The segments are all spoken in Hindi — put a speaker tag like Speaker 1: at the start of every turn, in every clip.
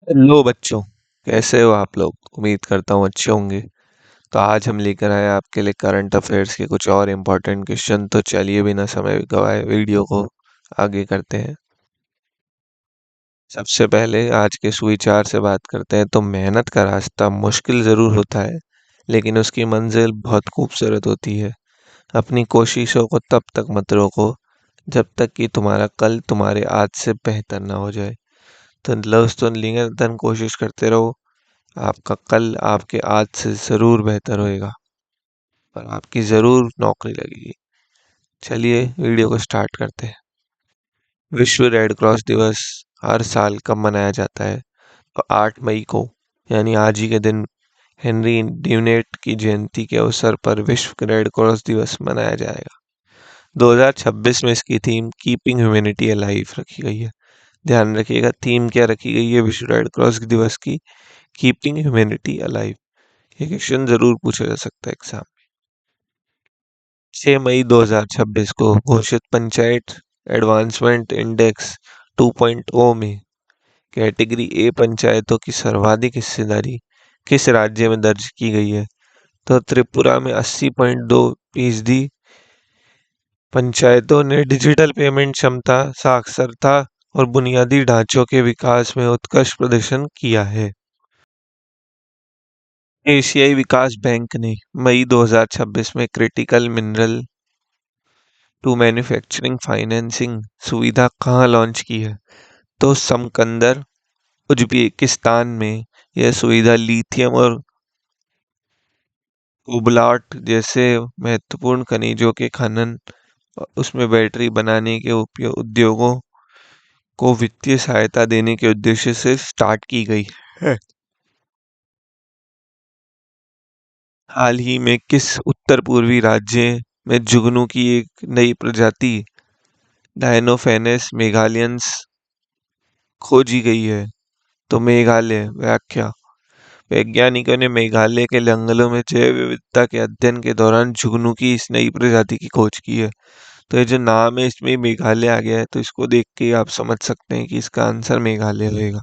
Speaker 1: हेलो बच्चों। कैसे हो आप लोग? उम्मीद करता हूँ अच्छे होंगे। तो आज हम लेकर आए आपके लिए करंट अफेयर्स के कुछ और इम्पोर्टेंट क्वेश्चन। तो चलिए बिना समय गवाए वीडियो को आगे करते हैं। सबसे पहले आज के सुविचार से बात करते हैं। तो मेहनत का रास्ता मुश्किल ज़रूर होता है, लेकिन उसकी मंजिल बहुत खूबसूरत होती है। अपनी कोशिशों को तब तक मत रोको जब तक कि तुम्हारा कल तुम्हारे आज से बेहतर ना हो जाए। तो दोस्तों, निरंतर कोशिश करते रहो। आपका कल आपके आज से ज़रूर बेहतर होएगा और आपकी ज़रूर नौकरी लगेगी। चलिए वीडियो को स्टार्ट करते हैं। विश्व रेड क्रॉस दिवस हर साल कब मनाया जाता है? तो 8 मई को, यानी आज ही के दिन हेनरी ड्यूनेट की जयंती के अवसर पर विश्व रेड क्रॉस दिवस मनाया जाएगा। 2026 में इसकी थीम कीपिंग ह्यूमैनिटी अलाइव रखी गई है। ध्यान रखिएगा, थीम क्या रखी गई है विश्व रेड क्रॉस दिवस की? Keeping humanity alive. ये क्वेश्चन जरूर पूछा जा सकता है एग्जाम। 6 मई 2026 को घोषित पंचायत एडवांसमेंट इंडेक्स 2.0 में कैटेगरी ए पंचायतों की सर्वाधिक हिस्सेदारी किस राज्य में दर्ज की गई है? तो त्रिपुरा में 80.2% पंचायतों ने डिजिटल पेमेंट क्षमता, साक्षरता और बुनियादी ढांचों के विकास में उत्कृष्ट प्रदर्शन किया है। एशियाई विकास बैंक ने मई 2026 में critical mineral to manufacturing financing सुविधा कहाँ लॉन्च की है? तो समकंदर, उज्बेकिस्तान में। यह सुविधा लिथियम और कोबाल्ट जैसे महत्वपूर्ण खनिजों के खनन और उसमें बैटरी बनाने के उद्योगों को वित्तीय सहायता देने के उद्देश्य से स्टार्ट की गई है। हाल ही में किस उत्तर पूर्वी राज्य में जुगनू की एक नई प्रजाति डायनोफेनेस मेघालयंस खोजी गई है? तो मेघालय। व्याख्या: वैज्ञानिकों ने मेघालय के जंगलों में जैव विविधता के अध्ययन के दौरान जुगनू की इस नई प्रजाति की खोज की है। तो ये जो नाम है इसमें मेघालय आ गया है, तो इसको देख के ही आप समझ सकते हैं कि इसका आंसर मेघालय रहेगा।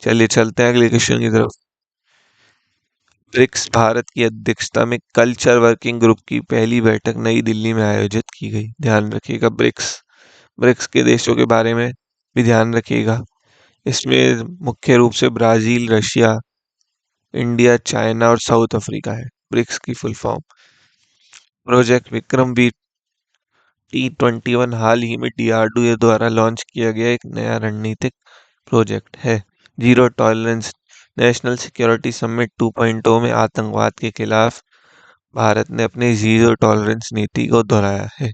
Speaker 1: चलिए चलते हैं अगले क्वेश्चन की तरफ। ब्रिक्स भारत की अध्यक्षता में कल्चर वर्किंग ग्रुप की पहली बैठक नई दिल्ली में आयोजित की गई। ध्यान रखिएगा, ब्रिक्स ब्रिक्स के देशों के बारे में भी ध्यान रखिएगा। इसमें मुख्य रूप से ब्राजील, रशिया, इंडिया, चाइना और साउथ अफ्रीका है। ब्रिक्स की फुल फॉर्म। प्रोजेक्ट विक्रम भी T21 हाल ही में DRDO द्वारा लॉन्च किया गया एक नया रणनीतिक प्रोजेक्ट है। Zero tolerance national security summit 2.0 में आतंकवाद के खिलाफ भारत ने अपनी जीरो टॉलरेंस नीति को दोहराया है।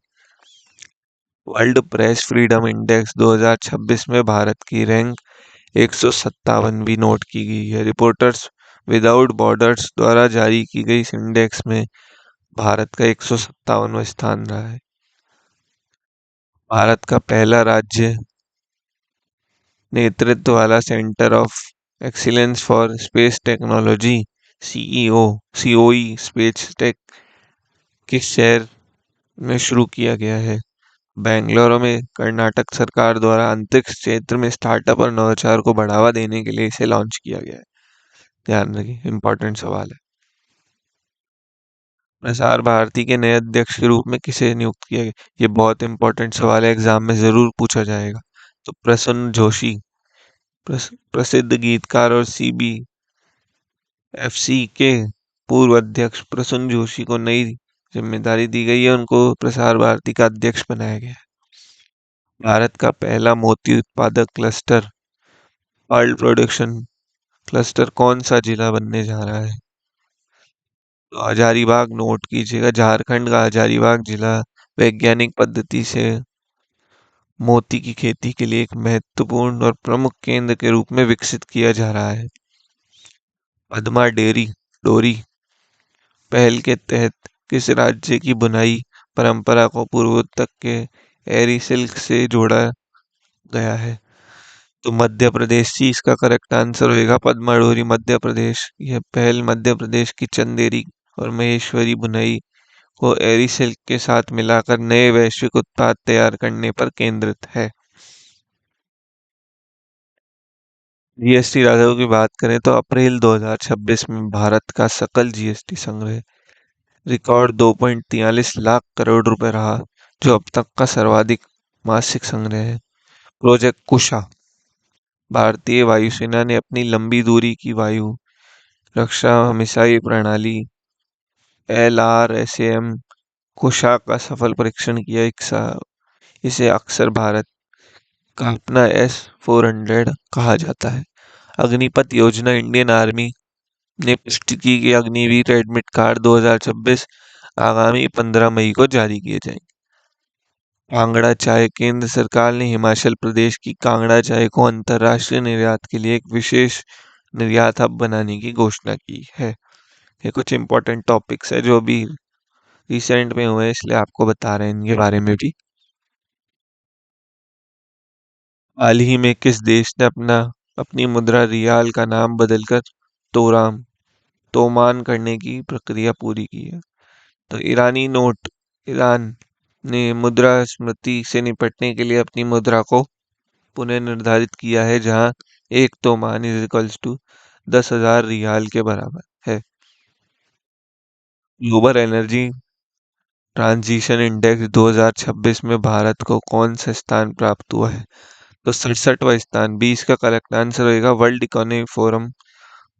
Speaker 1: वर्ल्ड प्रेस फ्रीडम इंडेक्स 2026 में भारत की रैंक 157वीं नोट की गई है। रिपोर्टर्स विदाउट बॉर्डर्स द्वारा जारी की गई इस इंडेक्स में भारत का 157वां स्थान रहा है। भारत का पहला राज्य नेतृत्व वाला centre of excellence for space technology COE space tech किस शहर में शुरू किया गया है? बेंगलुरु में। कर्नाटक सरकार द्वारा अंतरिक्ष क्षेत्र में स्टार्टअप और नवाचार को बढ़ावा देने के लिए इसे लॉन्च किया गया है। ध्यान रखिए, इंपॉर्टेंट सवाल है। प्रसार भारती के नए अध्यक्ष के रूप में किसे नियुक्त किया गया? ये बहुत इंपॉर्टेंट सवाल है, एग्जाम में जरूर पूछा जाएगा। तो प्रसन्न जोशी। प्रसिद्ध गीतकार और CBFC के पूर्व अध्यक्ष प्रसून जोशी को नई जिम्मेदारी दी गई है। उनको प्रसार भारती का अध्यक्ष बनाया गया है। भारत का पहला मोती उत्पादक क्लस्टर, पर्ल प्रोडक्शन क्लस्टर, कौन सा जिला बनने जा रहा है? तो हजारीबाग नोट कीजिएगा, झारखंड का हजारीबाग जिला वैज्ञानिक पद्धति से मोती की खेती के लिए एक महत्वपूर्ण और प्रमुख केंद्र के रूप में विकसित किया जा रहा है। पद्मा डेयरी डोरी पहल के तहत किस राज्य की बुनाई परंपरा को पूर्वोत्तर के एरी सिल्क से जोड़ा गया है? तो मध्य प्रदेश ही इसका करेक्ट आंसर होगा। पद्मा डोरी मध्य प्रदेश। यह पहल मध्य प्रदेश की चंदेरी और महेश्वरी बुनाई को एरी सिल्क के साथ मिलाकर नए वैश्विक उत्पाद तैयार करने पर केंद्रित है। जीएसटी राजस्व की बात करें तो अप्रैल 2026 में भारत का सकल जीएसटी संग्रह रिकॉर्ड 2.43 लाख करोड़ रुपए रहा, जो अब तक का सर्वाधिक मासिक संग्रह है। प्रोजेक्ट कुशा, भारतीय वायुसेना ने अपनी लंबी दूरी की वायु रक्षा मिसाइल प्रणाली LRSAM कुशा का सफल परीक्षण किया। इसे अक्सर भारत का अपना S-400 कहा जाता है। अग्निपथ योजना, इंडियन आर्मी ने पुष्टि की कि अग्निवीर एडमिट कार्ड 2026 आगामी 15 मई को जारी किए जाएंगे। कांगड़ा चाय, केंद्र सरकार ने हिमाचल प्रदेश की कांगड़ा चाय को अंतर्राष्ट्रीय निर्यात के लिए एक विशेष निर्यात हब बनाने की घोषणा की है। ये कुछ इंपॉर्टेंट टॉपिक्स है जो अभी रिसेंट में हुए, इसलिए आपको बता रहे हैं इनके बारे में भी। हाल ही में किस देश ने अपनी मुद्रा रियाल का नाम बदलकर तोमान करने की प्रक्रिया पूरी की है? तो ईरानी नोट, ईरान ने मुद्रास्फीति से निपटने के लिए अपनी मुद्रा को पुनर्निर्धारित किया है, जहां एक तोमान इज इक्वल्स टू 10,000 रियाल के बराबर है। ग्लोबल एनर्जी ट्रांजिशन इंडेक्स 2026 में भारत को कौन सा स्थान प्राप्त हुआ है? तो 67वां स्थान। 20 का करेक्ट आंसर होगा। वर्ल्ड इकोनॉमिक फोरम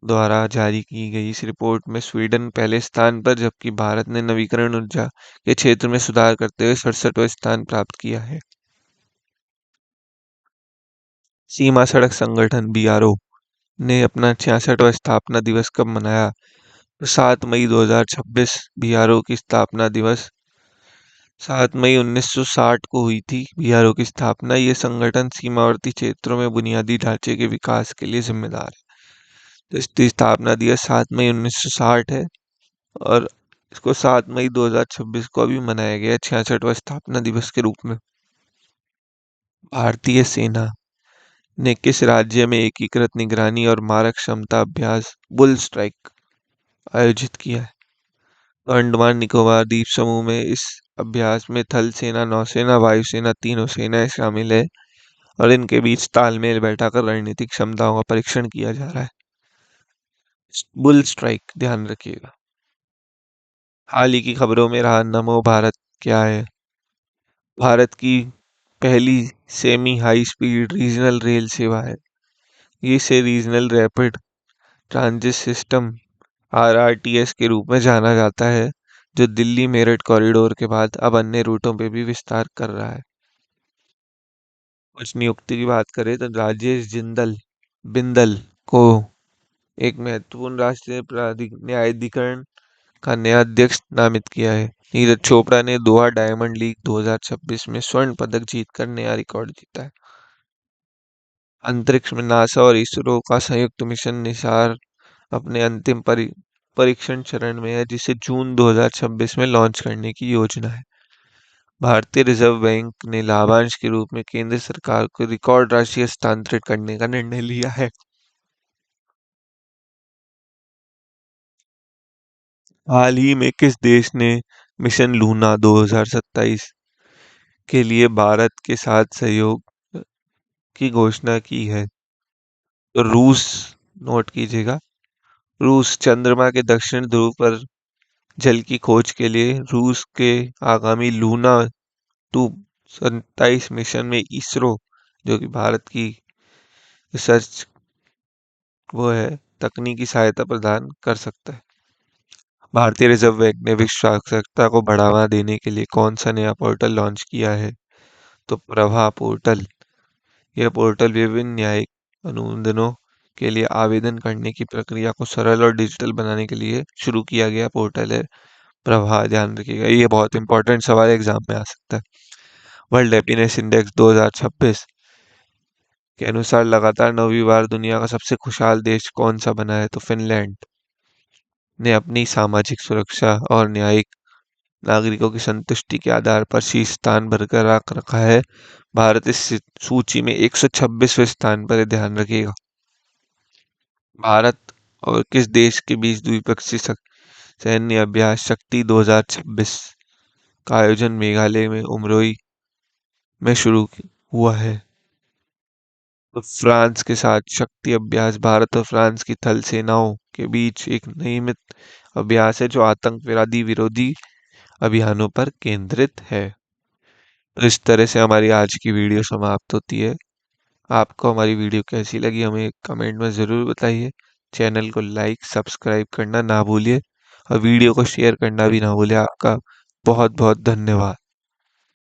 Speaker 1: द्वारा जारी की गई इस रिपोर्ट में स्वीडन पहले स्थान पर, जबकि भारत ने नवीकरण ऊर्जा के क्षेत्र में सुधार करते हुए 67वां स्थान प्राप्त किया है। सीमा सड़क संगठन BRO ने अपना 66वां स्थापना दिवस कब मनाया? तो 7 मई 2026। BRO की स्थापना दिवस 7 मई 1960 को हुई थी। BRO की स्थापना, ये संगठन सीमावर्ती क्षेत्रों में बुनियादी ढांचे के विकास के लिए जिम्मेदार है। तो इसकी स्थापना दिवस 7 मई 1960 है, और इसको 7 मई 2026 को अभी मनाया गया 66वां स्थापना दिवस के रूप में। भारतीय सेना ने किस राज्य में एकीकृत निगरानी और मारक क्षमता अभ्यास बुल स्ट्राइक आयोजित किया है? तो अंडमान निकोबार द्वीप समूह में इस अभ्यास में थल सेना, नौसेना, वायुसेना, तीनों सेनाएं शामिल है, और इनके बीच तालमेल बैठाकर रणनीतिक क्षमताओं का परीक्षण किया जा रहा है। बुल स्ट्राइक, ध्यान रखिएगा। हाल ही की खबरों में रहा नमो भारत क्या है? भारत की पहली semi high speed regional rail सेवा है। इसे regional rapid transit system RRTS के रूप में जाना जाता है, जो दिल्ली मेरठ कॉरिडोर के बाद अब अन्य रूटों पे भी विस्तार कर रहा है। कुछ नियुक्ति की बात करें तो राजेश बिंदल को एक महत्वपूर्ण राष्ट्रीय न्यायाधिकरण का नया अध्यक्ष नामित किया है। नीरज चोपड़ा ने दोहा डायमंड लीग 2026 में स्वर्ण पदक जीतकर नया रिकॉर्ड जीता है। अंतरिक्ष में नासा और इसरो का संयुक्त मिशन निसार अपने अंतिम परीक्षण चरण में है, जिसे जून 2026 में लॉन्च करने की योजना है। भारतीय रिजर्व बैंक ने लाभांश के रूप में केंद्र सरकार को रिकॉर्ड राशि हस्तांतरित करने का निर्णय लिया है। हाल ही में किस देश ने मिशन लूना 2027 के लिए भारत के साथ सहयोग की घोषणा की है? तो रूस, नोट कीजिएगा, रूस चंद्रमा के दक्षिण ध्रुव पर जल की खोज के लिए रूस के आगामी लूना 227 मिशन में इसरो, जो कि भारत की रिसर्च वो है, तकनीकी सहायता प्रदान कर सकता है। भारतीय रिजर्व बैंक ने विश्वासनीयता को बढ़ावा देने के लिए कौन सा नया पोर्टल लॉन्च किया है? तो प्रभा पोर्टल। यह पोर्टल विभिन्न न्यायिक अनुमोदनों के लिए आवेदन करने की प्रक्रिया को सरल और डिजिटल बनाने के लिए शुरू किया गया पोर्टल है प्रभा। ध्यान रखिएगा, ये बहुत इंपॉर्टेंट सवाल एग्जाम में आ सकता है। वर्ल्ड हैप्पीनेस इंडेक्स 2026 के अनुसार लगातार 9वीं बार दुनिया का सबसे खुशहाल देश कौन सा बना है? तो फिनलैंड ने अपनी सामाजिक सुरक्षा और न्यायिक नागरिकों की संतुष्टि के आधार पर शीर्ष स्थान बरकरार रखा है। भारत इस सूची में 126वें स्थान पर है, ध्यान रखिएगा। भारत और किस देश के बीच द्विपक्षीय सैन्य अभ्यास शक्ति 2026 का आयोजन मेघालय में उमरोई में शुरू हुआ है? तो फ्रांस के साथ शक्ति अभ्यास भारत और फ्रांस की थल सेनाओं के बीच एक नियमित अभ्यास है जो आतंकवादी विरोधी अभियानों पर केंद्रित है। तो इस तरह से हमारी आज की वीडियो समाप्त होती है। आपको हमारी वीडियो कैसी लगी हमें कमेंट में ज़रूर बताइए। चैनल को लाइक सब्सक्राइब करना ना भूलिए और वीडियो को शेयर करना भी ना भूलिए। आपका बहुत बहुत धन्यवाद।